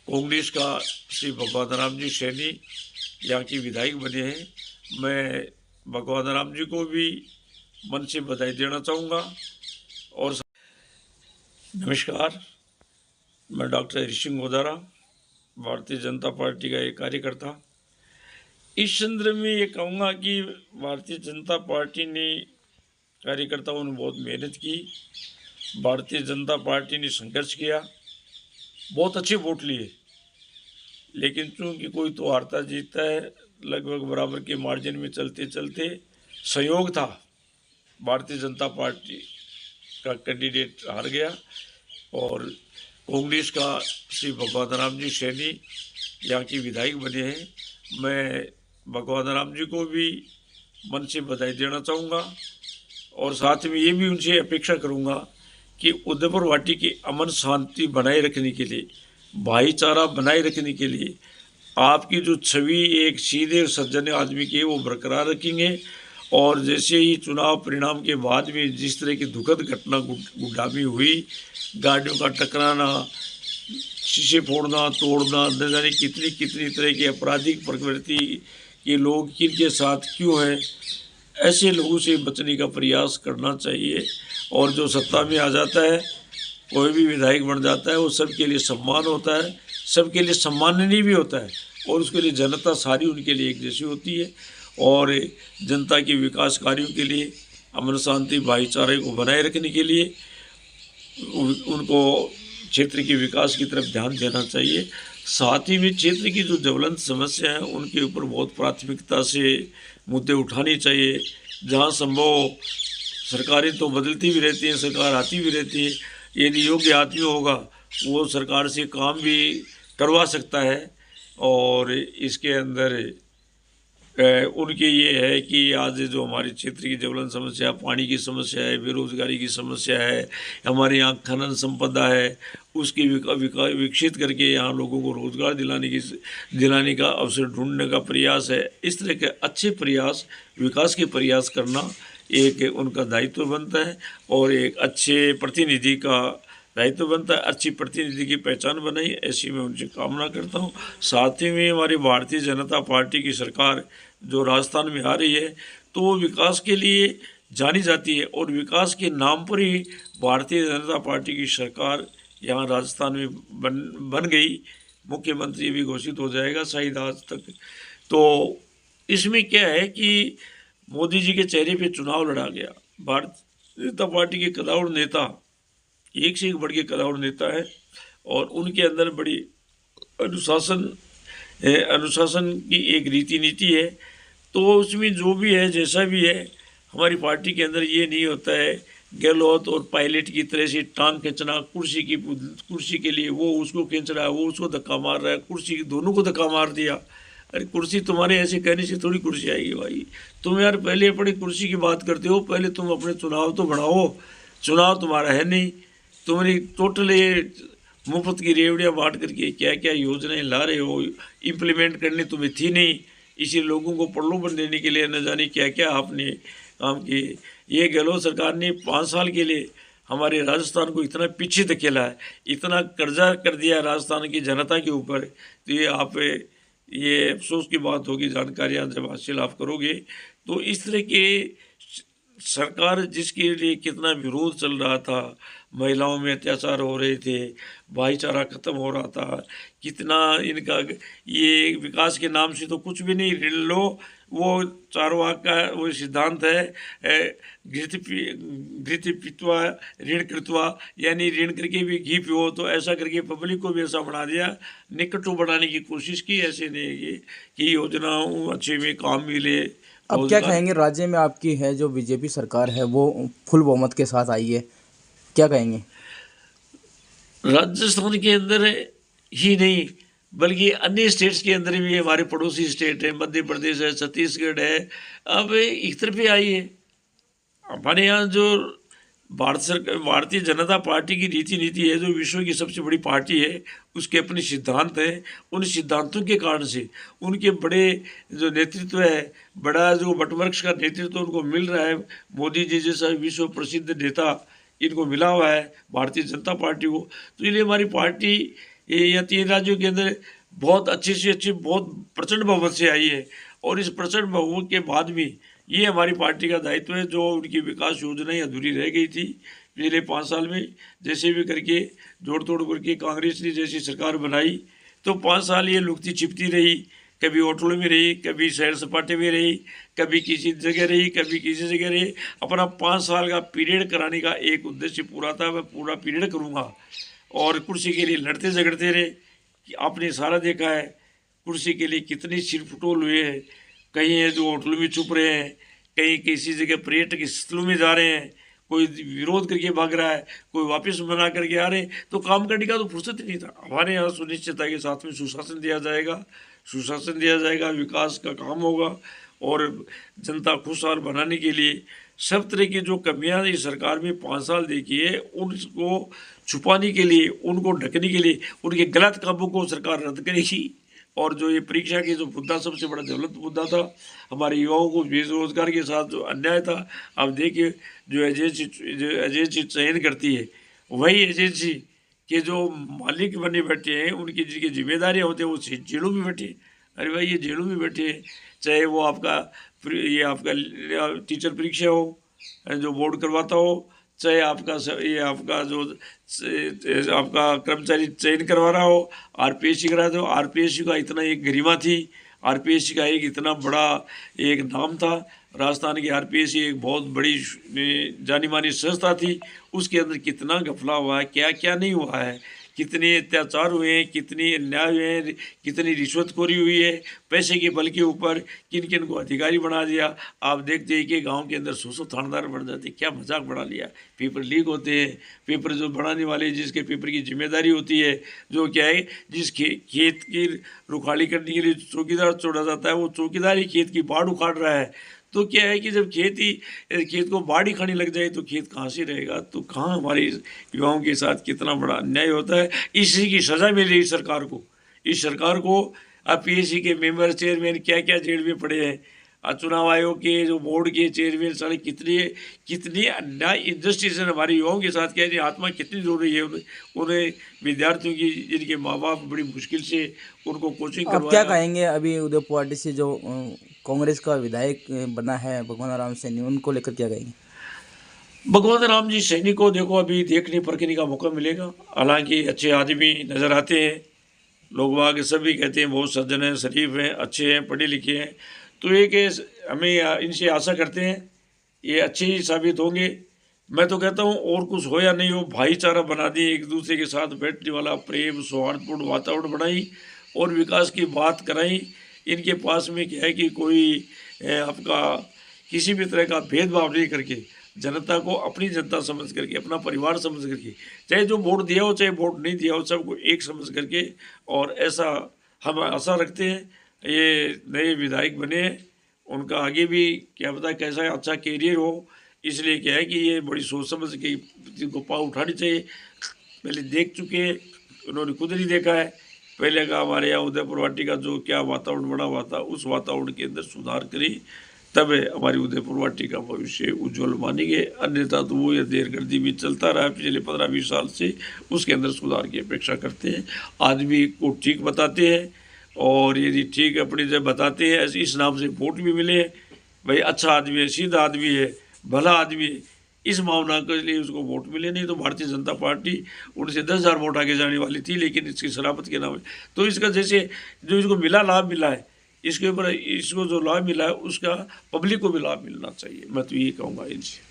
कांग्रेस का श्री भगवान राम जी सैनी यहाँ की विधायक बने हैं। मैं भगवान राम जी को भी मन से बधाई देना चाहूँगा। और नमस्कार, मैं डॉक्टर हरि सिंह गोदारा, भारतीय जनता पार्टी का एक कार्यकर्ता। इस संदर्भ में ये कहूँगा कि भारतीय जनता पार्टी ने कार्यकर्ताओं ने बहुत मेहनत की, भारतीय जनता पार्टी ने संघर्ष किया, बहुत अच्छे वोट लिए, लेकिन चूंकि कोई तो हारता जीतता है, लगभग बराबर के मार्जिन में चलते चलते सहयोग था, भारतीय जनता पार्टी का कैंडिडेट हार गया और कांग्रेस का श्री भगवान राम जी सैनी यहाँ की विधायक बने हैं। मैं भगवान राम जी को भी मन से बधाई देना चाहूँगा और साथ में ये भी उनसे अपेक्षा करूँगा कि उदयपुर वाटी की अमन शांति बनाए रखने के लिए, भाईचारा बनाए रखने के लिए आपकी जो छवि एक सीधे और सज्जन आदमी की है वो बरकरार रखेंगे। और जैसे ही चुनाव परिणाम के बाद में जिस तरह की दुखद घटना गुडामी हुई, गाड़ियों का टकराना, शीशे फोड़ना, तोड़ना, न जाने कितनी कितनी तरह की आपराधिक प्रवृत्ति के लोग किनके साथ क्यों हैं, ऐसे लोगों से बचने का प्रयास करना चाहिए। और जो सत्ता में आ जाता है, कोई भी विधायक बन जाता है, वो सबके लिए सम्मान होता है, सबके लिए सम्माननीय भी होता है और उसके लिए जनता सारी उनके लिए एक जैसी होती है। और जनता के विकास कार्यों के लिए, अमन शांति भाईचारे को बनाए रखने के लिए उनको क्षेत्र के विकास की तरफ ध्यान देना चाहिए। साथ ही में क्षेत्र की जो ज्वलंत समस्या है उनके ऊपर बहुत प्राथमिकता से मुद्दे उठाने चाहिए। जहाँ संभव, सरकारें तो बदलती भी रहती हैं, सरकार आती भी रहती है, यदि योग्य आदमी होगा वो सरकार से काम भी करवा सकता है। और इसके अंदर उनके ये है कि आज जो हमारे क्षेत्र की ज्वलंत समस्या, पानी की समस्या है, बेरोजगारी की समस्या है, हमारे यहाँ खनन संपदा है, उसकी विकसित करके यहाँ लोगों को रोजगार दिलाने का अवसर ढूंढने का प्रयास है। इस तरह के अच्छे प्रयास, विकास के प्रयास करना एक उनका दायित्व बनता है और एक अच्छे प्रतिनिधि का दायित्व बनता है। अच्छी प्रतिनिधि की पहचान बनाई, ऐसी मैं उनसे कामना करता हूँ। साथ ही में हमारी भारतीय जनता पार्टी की सरकार जो राजस्थान में आ रही है तो वो विकास के लिए जानी जाती है और विकास के नाम पर ही भारतीय जनता पार्टी की सरकार यहाँ राजस्थान में बन गई। मुख्यमंत्री भी घोषित हो जाएगा शायद आज तक। तो इसमें क्या है कि मोदी जी के चेहरे पे चुनाव लड़ा गया। भारतीय जनता पार्टी के कदावर नेता, एक से एक बढ़ के कदावर नेता है और उनके अंदर बड़ी अनुशासन की एक रीति नीति है। तो उसमें जो भी है, जैसा भी है, हमारी पार्टी के अंदर ये नहीं होता है गहलोत और पायलट की तरह से टांग खींचना, कुर्सी के लिए वो उसको खींच रहा है, वो उसको धक्का मार रहा है, कुर्सी दोनों को धक्का मार दिया। अरे कुर्सी तुम्हारे ऐसे कहने से थोड़ी कुर्सी आएगी भाई। तुम यार पहले अपनी कुर्सी की बात करते हो, पहले तुम अपने चुनाव तो बढ़ाओ। चुनाव तुम्हारा है नहीं, तुमने टोटल मुफ्त की रेवड़ियाँ बांट करके क्या क्या योजनाएं ला रहे हो, इम्प्लीमेंट करने तुम्हें थी नहीं, इसी लोगों को प्रलोभन देने के लिए न जाने क्या क्या आपने काम किए। ये गहलोत सरकार ने 5 साल के लिए हमारे राजस्थान को इतना पीछे धकेला है, इतना कर्जा कर दिया राजस्थान की जनता के ऊपर। तो ये अफसोस की बात होगी, जानकारियाँ जब हासिल आप करोगे तो इस तरह के सरकार जिसके लिए कितना विरोध चल रहा था, महिलाओं में अत्याचार हो रहे थे, भाईचारा खत्म हो रहा था, कितना इनका ये विकास के नाम से तो कुछ भी नहीं। ऋण लो, वो चारवाक का वो सिद्धांत है, घृत पीत्वा ऋण कृत्वा, यानी ऋण करके भी घी पियो। तो ऐसा करके पब्लिक को भी ऐसा बना दिया, निकटू बढ़ाने की कोशिश की। ऐसे नहीं कि योजनाओं अच्छे में काम मिले। अब क्या कहेंगे, राज्य में आपकी है जो बीजेपी सरकार है वो फुल बहुमत के साथ आई है, क्या कहेंगे? राजस्थान के अंदर ही नहीं बल्कि अन्य स्टेट्स के अंदर भी, हमारे पड़ोसी स्टेट है, मध्य प्रदेश है, छत्तीसगढ़ है, अब एक तरफ ही आई है। हमारे यहाँ जो भारतीय जनता पार्टी की रीति नीति है, जो विश्व की सबसे बड़ी पार्टी है, उसके अपने सिद्धांत हैं। उन सिद्धांतों के कारण से उनके बड़े जो नेतृत्व है, बड़ा जो वटवृक्ष का नेतृत्व उनको मिल रहा है, मोदी जी जैसा विश्व प्रसिद्ध नेता इनको मिला हुआ है भारतीय जनता पार्टी को। तो इसलिए हमारी पार्टी ये या 3 राज्यों के अंदर बहुत अच्छी से अच्छी, बहुत प्रचंड बहुमत से आई है। और इस प्रचंड बहुमत के बाद भी ये हमारी पार्टी का दायित्व है, जो उनकी विकास योजनाएं अधूरी रह गई थी पिछले 5 साल में, जैसे भी करके जोड़ तोड़ करके कांग्रेस ने जैसी सरकार बनाई, तो 5 साल ये लुकती छिपती रही। कभी होटलों में रही, कभी सैर सपाटे में रही, कभी किसी जगह रही, कभी किसी जगह रही। अपना 5 साल का पीरियड कराने का एक उद्देश्य पूरा था, मैं पूरा पीरियड करूँगा। और कुर्सी के लिए लड़ते झगड़ते रहे कि आपने सारा देखा है कुर्सी के लिए कितनी सिरफुटोल हुए हैं। कहीं है जो होटलों में छुप रहे हैं, कहीं किसी जगह पर्यटक स्थलों में जा रहे हैं, कोई विरोध करके भाग रहा है, कोई वापस मना करके आ रहे हैं। तो काम करने का तो फुर्सत ही नहीं था। हमारे यहाँ सुनिश्चितता के साथ में सुशासन दिया जाएगा, सुशासन दिया जाएगा, विकास का काम होगा और जनता खुशहाल बनाने के लिए सब तरह की जो कमियां इस सरकार में 5 साल देखी है, उनको छुपाने के लिए, उनको ढकने के लिए, उनके गलत कामों को सरकार रद्द करेगी। और जो ये परीक्षा की जो मुद्दा सबसे बड़ा ज्वलंत मुद्दा था, हमारे युवाओं को बेरोजगार के साथ जो अन्याय था, आप देखिए जो एजेंसी चयन करती है, वही एजेंसी के जो मालिक बने बैठे हैं, उनकी जिनकी जिम्मेदारियाँ होती हैं, वो जेलों में बैठे हैं। अरे भाई, ये जेलों में बैठे हैं। चाहे वो ये आपका टीचर परीक्षा हो जो बोर्ड करवाता हो, चाहे ये आपका जो आपका कर्मचारी चयन करवा रहा हो, आरपीएससी करा दो। आरपीएससी का इतना एक गरिमा थी, आरपीएससी का एक इतना बड़ा एक नाम था। राजस्थान की आरपीएससी एक बहुत बड़ी जानी मानी संस्था थी, उसके अंदर कितना घपला हुआ है, क्या क्या नहीं हुआ है, कितने अत्याचार हुए हैं, कितनी अन्याय हुए हैं, कितनी रिश्वतखोरी हुई है, पैसे के बल के ऊपर किन किन को अधिकारी बना दिया। आप देखते हैं कि गांव के अंदर 100 थानेदार बन जाते, क्या मजाक बना लिया। पेपर लीक होते हैं, पेपर जो बनाने वाले जिसके पेपर की जिम्मेदारी होती है, जो क्या है जिस खेत की रुखाली करने के लिए चौकीदार छोड़ा जाता है, वो चौकीदार ही खेत की बाढ़ उखाड़ रहा है। तो क्या है कि जब खेत को बाढ़ खाने लग जाए तो खेत कहाँ से रहेगा। तो कहाँ हमारे युवाओं के साथ कितना बड़ा अन्याय होता है। इसी की सज़ा मिल रही सरकार को। इस सरकार को अब पीएससी के मेंबर चेयरमैन क्या क्या जेल में पड़े हैं, चुनाव आयोग के जो बोर्ड के चेयरमैन सारे कितनी अन्याय इंडस्ट्री से हमारे युवाओं के साथ क्या आत्मा कितनी रो रही है। उन्हें विद्यार्थियों की जिनके माँ बाप बड़ी मुश्किल से उनको कोचिंग आप करवाया। क्या कहेंगे अभी उदयपुर पार्टी से जो कांग्रेस का विधायक बना है भगवान राम सैनी, उनको लेकर क्या कहेंगे? भगवान राम जी सैनी को देखो अभी देखने परखने का मौका मिलेगा। हालांकि अच्छे आदमी नज़र आते हैं, लोग वहाँ सभी कहते हैं बहुत सज्जन हैं, शरीफ हैं, अच्छे हैं, पढ़े लिखे हैं। तो एक हमें इनसे आशा करते हैं ये अच्छे ही साबित होंगे। मैं तो कहता हूँ और कुछ हो या नहीं हो, भाईचारा बना दिए, एक दूसरे के साथ बैठने वाला प्रेम सौहार्दपूर्ण वातावरण बनाई और विकास की बात कराई। इनके पास में क्या है कि कोई आपका किसी भी तरह का भेदभाव नहीं करके जनता को अपनी जनता समझ करके, अपना परिवार समझ करके, चाहे जो वोट दिया हो चाहे वोट नहीं दिया हो, सबको एक समझ करके, और ऐसा हम आशा रखते हैं ये नए विधायक बने, उनका आगे भी क्या पता कैसा अच्छा कैरियर हो। इसलिए क्या है कि ये बड़ी सोच समझ के जिनको पाँव उठानी चाहिए। पहले देख चुके हैं, उन्होंने खुद नहीं देखा है। पहले का हमारे यहाँ उदयपुर वाटी का जो क्या वातावरण बना हुआ था, उस वातावरण के अंदर सुधार करें, तब हमारी उदयपुर वाटी का भविष्य उज्ज्वल मानेंगे। अन्यथा तो वो ये देरगर्दी भी चलता रहा पिछले 15-20 साल से, उसके अंदर सुधार की अपेक्षा करते हैं। आदमी को ठीक बताते हैं और यदि ठीक अपनी जब बताते हैं इस नाम से वोट भी मिले, भाई अच्छा आदमी है, सीधा आदमी है, भला आदमी है, इस भावना के लिए उसको वोट मिले। नहीं तो भारतीय जनता पार्टी उनसे 10,000 वोट आगे जाने वाली थी, लेकिन इसकी शराफत के नाम है। तो इसका जैसे जो इसको लाभ मिला है, इसके ऊपर इसको जो लाभ मिला है उसका पब्लिक को भी लाभ मिलना चाहिए। मैं तो यही कहूँगा इनसे।